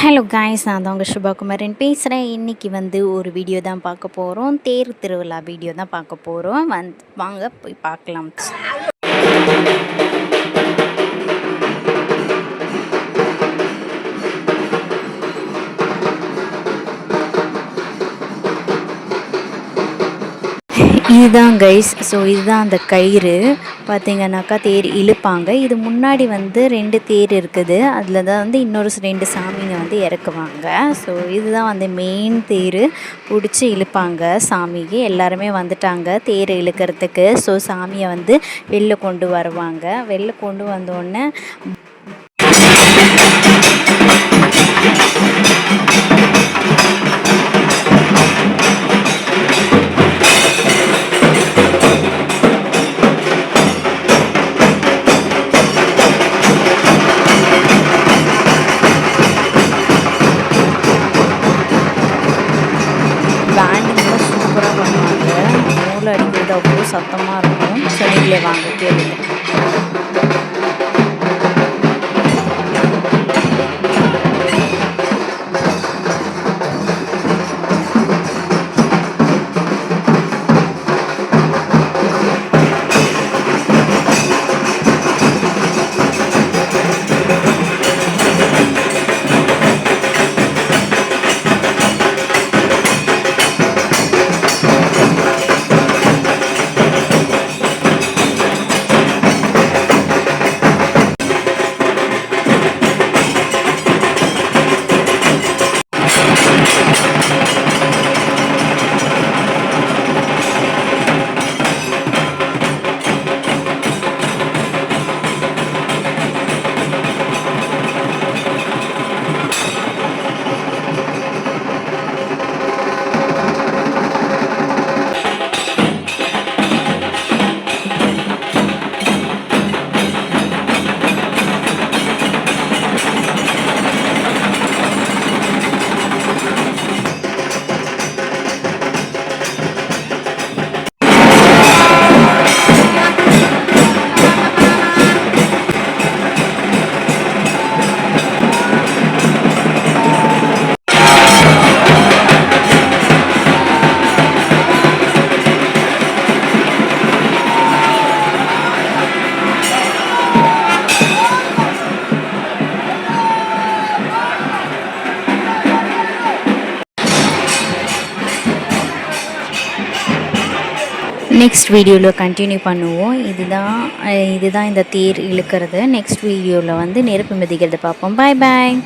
Hello guys, நான் தான் உங்கள் சுபாகுமாரன் பேசுகிறேன். இன்றைக்கி ஒரு வீடியோ தான் பார்க்க போகிறோம். தேர் திருவிழா வீடியோ தான் பார்க்க போகிறோம். வாங்க போய் பார்க்கலாம். இதுதான் கைஸ். ஸோ இதுதான் அந்த கயிறு. பார்த்திங்கனாக்கா தேர் இழுப்பாங்க. இது முன்னாடி 2 தேர் இருக்குது. அதில் தான் இன்னொரு 2 சாமிங்க இறக்குவாங்க. ஸோ இதுதான் மெயின் தேர். பிடிச்சி இழுப்பாங்க சாமிக்கு. எல்லாருமே வந்துட்டாங்க தேர் இழுக்கிறதுக்கு. ஸோ சாமியை வெளில கொண்டு வருவாங்க. வெளில கொண்டு வந்தோடனே பேண்டிங்லாம் சூப்பராக பண்ணுவாங்க. மூளை அடிக்கிறது அவ்வளோ சத்தமாக இருக்கும். செடியில் வாங்க கேளுங்க. நெக்ஸ்ட் வீடியோவில் கண்டினியூ பண்ணுவோம். இதுதான் இந்த தேர் இழுக்கிறது. நெக்ஸ்ட் வீடியோவில் நெருப்பு மிதிக்கிறது பார்ப்போம். பாய் பாய்.